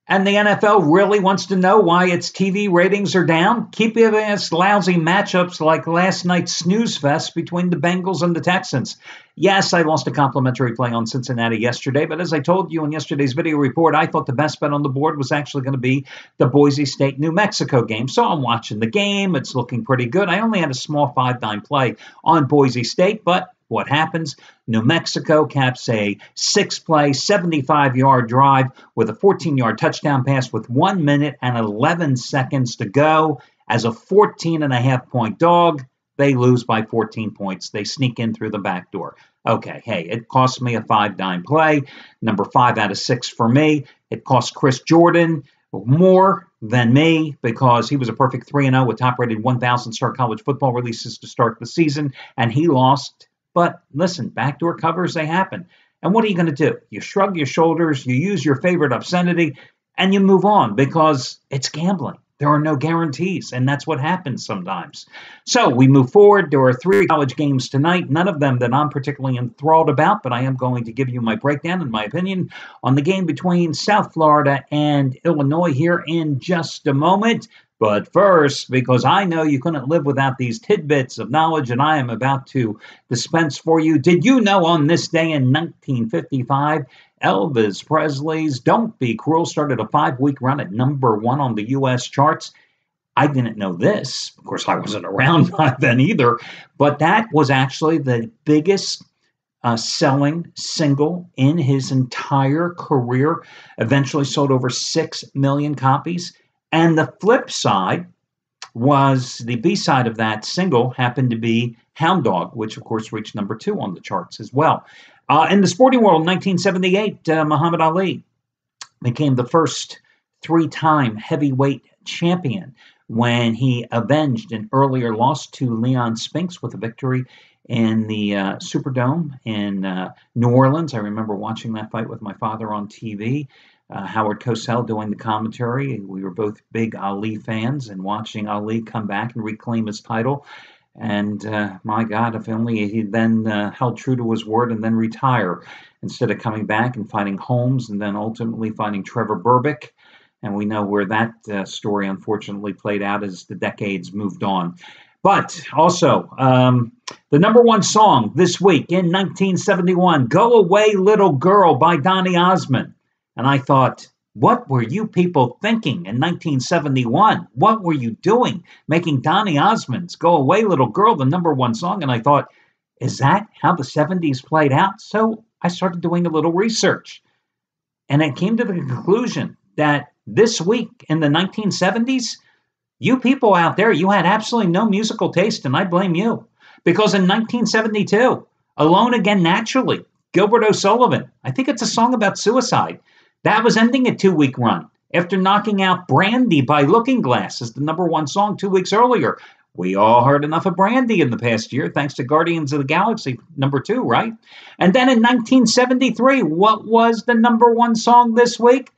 And the NFL really wants to know why its TV ratings are down? Keep giving us lousy matchups like last night's snooze fest between the Bengals and the Texans. Yes, I lost a complimentary play on Cincinnati yesterday, but as I told you in yesterday's video report, I thought the best bet on the board was actually going to be the Boise State-New Mexico game. So I'm watching the game. It's looking pretty good. I only had a small 5-9 play on Boise State, but what happens? New Mexico caps a 6-play, 75-yard drive with a 14-yard touchdown pass with 1 minute and 11 seconds to go. As a 14.5-point dog, they lose by 14 points. They sneak in through the back door. Okay, hey, it cost me a 5-9 play, number 5 out of 6 for me. It cost Chris Jordan more than me because he was a perfect 3-0 with top-rated 1,000-star college football releases to start the season, and he lost. But listen, backdoor covers, they happen. And what are you going to do? You shrug your shoulders, you use your favorite obscenity, and you move on because it's gambling. There are no guarantees, and that's what happens sometimes. So we move forward. There are 3 college games tonight, none of them that I'm particularly enthralled about, but I am going to give you my breakdown and my opinion on the game between South Florida and Illinois here in just a moment. But first, because I know you couldn't live without these tidbits of knowledge and I am about to dispense for you. Did you know on this day in 1955, Elvis Presley's Don't Be Cruel started a 5-week run at number 1 on the U.S. charts? I didn't know this. Of course, I wasn't around by then either. But that was actually the biggest selling single in his entire career. Eventually sold over 6 million copies. And the flip side was the B-side of that single happened to be Hound Dog, which, of course, reached number 2 on the charts as well. In the sporting world, in 1978, Muhammad Ali became the first 3-time heavyweight champion when he avenged an earlier loss to Leon Spinks with a victory in the Superdome in New Orleans. I remember watching that fight with my father on TV. Howard Cosell doing the commentary. We were both big Ali fans and watching Ali come back and reclaim his title. And my God, if only he then held true to his word and then retire instead of coming back and fighting Holmes and then ultimately fighting Trevor Berbick. And we know where that story unfortunately played out as the decades moved on. But also, the number 1 song this week in 1971, Go Away Little Girl by Donny Osmond. And I thought, what were you people thinking in 1971? What were you doing making Donny Osmond's Go Away Little Girl the number 1 song? And I thought, is that how the 70s played out? So I started doing a little research. And I came to the conclusion that this week in the 1970s, you people out there, you had absolutely no musical taste, and I blame you. Because in 1972, Alone Again Naturally, Gilbert O'Sullivan, I think it's a song about suicide. That was ending a 2-week run after knocking out Brandy by Looking Glass as the number 1 song 2 weeks earlier. We all heard enough of Brandy in the past year, thanks to Guardians of the Galaxy, number 2, right? And then in 1973, what was the number 1 song this week?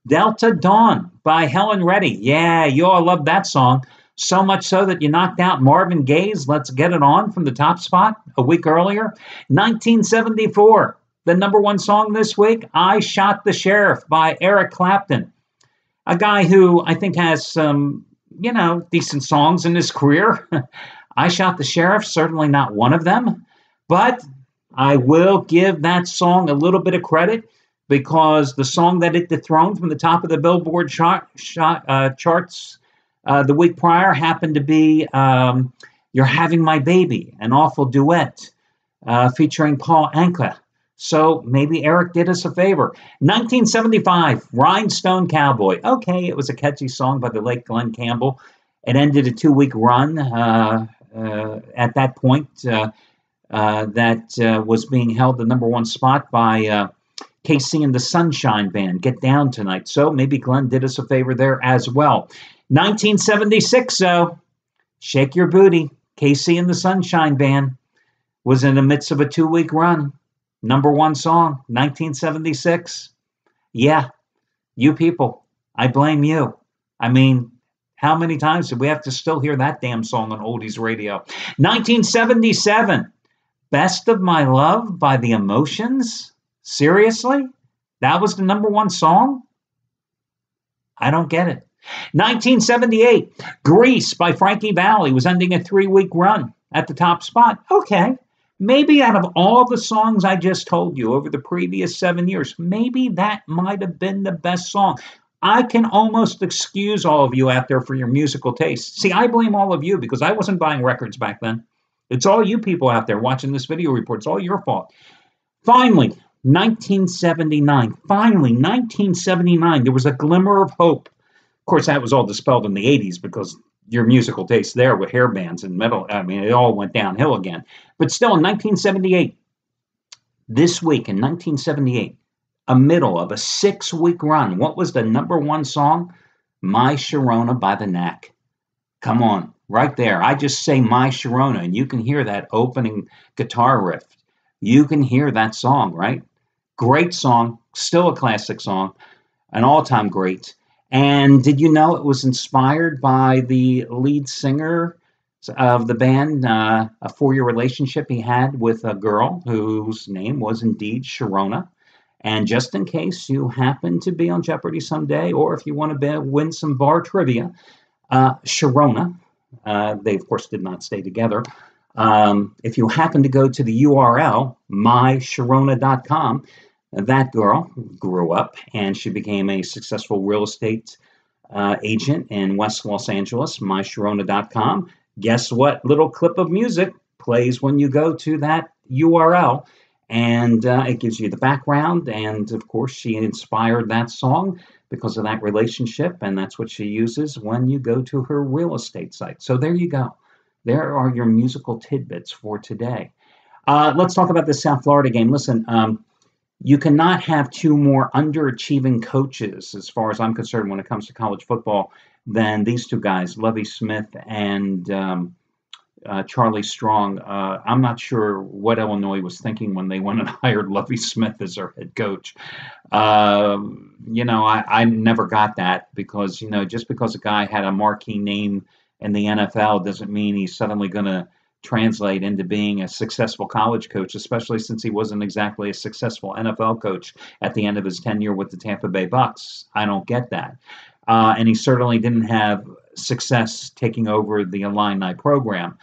Delta Dawn by Helen Reddy. Yeah, you all love that song. So much so that you knocked out Marvin Gaye's Let's Get It On from the top spot a week earlier. 1974. The number 1 song this week, I Shot the Sheriff by Eric Clapton. A guy who I think has some, decent songs in his career. I Shot the Sheriff, certainly not one of them. But I will give that song a little bit of credit because the song that it dethroned from the top of the Billboard charts the week prior happened to be You're Having My Baby, an awful duet featuring Paul Anka. So maybe Eric did us a favor. 1975, Rhinestone Cowboy. Okay, it was a catchy song by the late Glenn Campbell. It ended a 2-week run at that point that was being held the number 1 spot by KC and the Sunshine Band, Get Down Tonight. So maybe Glenn did us a favor there as well. 1976, though, Shake Your Booty, KC and the Sunshine Band was in the midst of a 2-week run. Number 1 song, 1976. Yeah, you people, I blame you. I mean, how many times did we have to still hear that damn song on oldies radio? 1977, Best of My Love by The Emotions. Seriously? That was the number 1 song? I don't get it. 1978, Grease by Frankie Valli was ending a 3-week run at the top spot. Okay, maybe out of all the songs I just told you over the previous 7 years, maybe that might have been the best song. I can almost excuse all of you out there for your musical taste. See, I blame all of you because I wasn't buying records back then. It's all you people out there watching this video report. It's all your fault. Finally, 1979. Finally, 1979. There was a glimmer of hope. Of course, that was all dispelled in the 80s because your musical taste there with hair bands and metal, I mean, it all went downhill again. But still, in 1978, this week in 1978, a middle of a 6-week run, what was the #1 song? My Sharona by the Knack. Come on, right there. I just say My Sharona, and you can hear that opening guitar riff. You can hear that song, right? Great song, still a classic song, an all-time great. And did you know it was inspired by the lead singer of the band, a 4-year relationship he had with a girl whose name was indeed Sharona. And just in case you happen to be on Jeopardy someday, or if you want to win some bar trivia, Sharona, they of course did not stay together. If you happen to go to the URL, mysharona.com, that girl grew up and she became a successful real estate agent in West Los Angeles, mysharona.com. Guess what little clip of music plays when you go to that URL? And it gives you the background. And of course, she inspired that song because of that relationship. And that's what she uses when you go to her real estate site. So there you go. There are your musical tidbits for today. Let's talk about the South Florida game. Listen, you cannot have 2 more underachieving coaches, as far as I'm concerned, when it comes to college football, than these 2 guys, Lovie Smith and Charlie Strong. I'm not sure what Illinois was thinking when they went and hired Lovie Smith as their head coach. I never got that because, just because a guy had a marquee name in the NFL doesn't mean he's suddenly going to translate into being a successful college coach, especially since he wasn't exactly a successful NFL coach at the end of his tenure with the Tampa Bay Bucks. I don't get that. And he certainly didn't have success taking over the Illini program.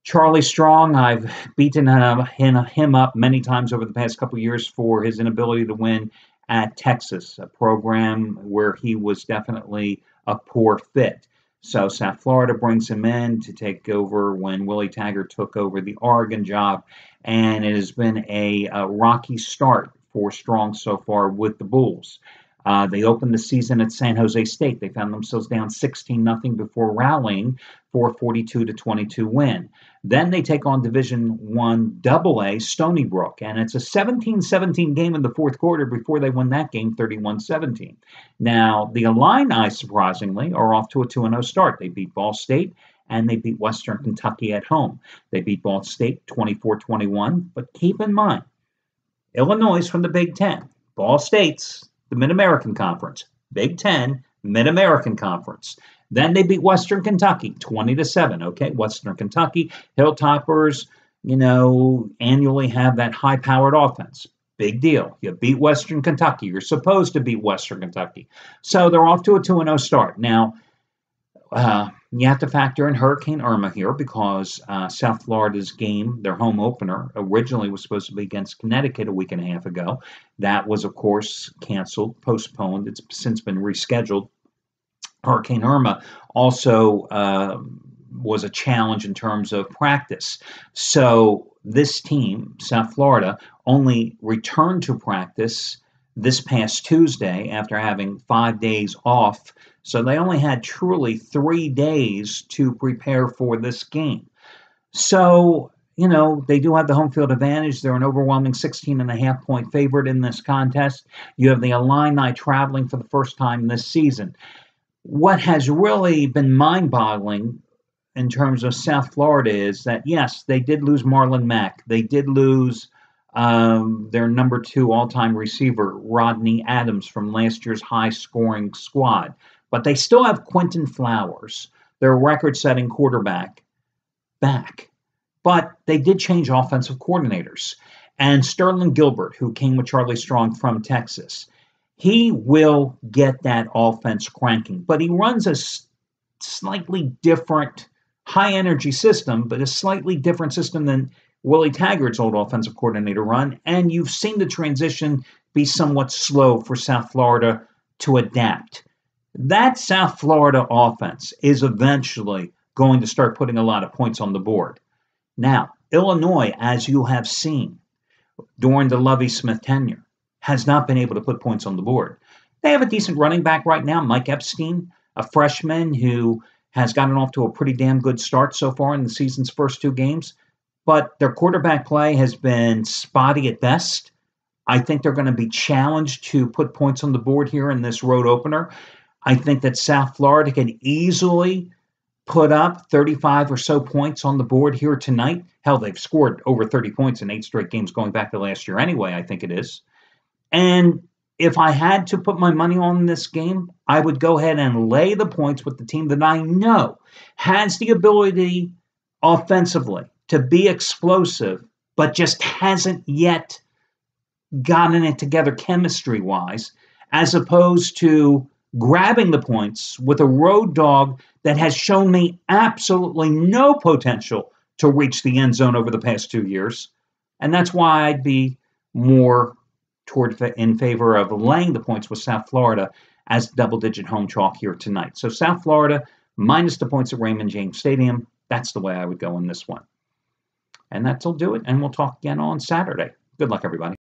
Charlie Strong, I've beaten him up many times over the past couple of years for his inability to win at Texas, a program where he was definitely a poor fit. So South Florida brings him in to take over when Willie Taggart took over the Oregon job, and it has been a rocky start for Strong so far with the Bulls. They opened the season at San Jose State. They found themselves down 16-0 before rallying for a 42-22 win. Then they take on Division I AA Stony Brook, and it's a 17-17 game in the fourth quarter before they win that game 31-17. Now, the Illini, surprisingly, are off to a 2-0 start. They beat Ball State, and they beat Western Kentucky at home. They beat Ball State 24-21, but keep in mind, Illinois is from the Big Ten. Ball State's the Mid-American Conference. Big Ten, Mid-American Conference. Then they beat Western Kentucky 20-7. Okay, Western Kentucky, Hilltoppers, annually have that high-powered offense. Big deal. You beat Western Kentucky. You're supposed to beat Western Kentucky. So they're off to a 2-0 start. Now, you have to factor in Hurricane Irma here because South Florida's game, their home opener, originally was supposed to be against Connecticut a week and a half ago. That was, of course, canceled, postponed. It's since been rescheduled. Hurricane Irma also was a challenge in terms of practice. So this team, South Florida, only returned to practice this past Tuesday after having 5 days off. So they only had truly 3 days to prepare for this game. So, they do have the home field advantage. They're an overwhelming 16.5-point favorite in this contest. You have the Illini traveling for the first time this season. What has really been mind-boggling in terms of South Florida is that, yes, they did lose Marlon Mack. They did lose their number 2 all-time receiver, Rodney Adams, from last year's high-scoring squad. But they still have Quentin Flowers, their record-setting quarterback, back. But they did change offensive coordinators. And Sterling Gilbert, who came with Charlie Strong from Texas, He will get that offense cranking, but he runs a slightly different high energy system, but a slightly different system than Willie Taggart's old offensive coordinator run. And you've seen the transition be somewhat slow for South Florida to adapt. That South Florida offense is eventually going to start putting a lot of points on the board. Now, Illinois, as you have seen during the Lovie Smith tenure, has not been able to put points on the board. They have a decent running back right now, Mike Epstein, a freshman who has gotten off to a pretty damn good start so far in the season's first 2 games. But their quarterback play has been spotty at best. I think they're going to be challenged to put points on the board here in this road opener. I think that South Florida can easily put up 35 or so points on the board here tonight. Hell, they've scored over 30 points in 8 straight games going back to last year anyway, I think it is. And if I had to put my money on this game, I would go ahead and lay the points with the team that I know has the ability offensively to be explosive, but just hasn't yet gotten it together chemistry-wise, as opposed to grabbing the points with a road dog that has shown me absolutely no potential to reach the end zone over the past 2 years. And that's why I'd be more in favor of laying the points with South Florida as double-digit home chalk here tonight. So South Florida minus the points at Raymond James Stadium. That's the way I would go in this one. And that'll do it. And we'll talk again on Saturday. Good luck, everybody.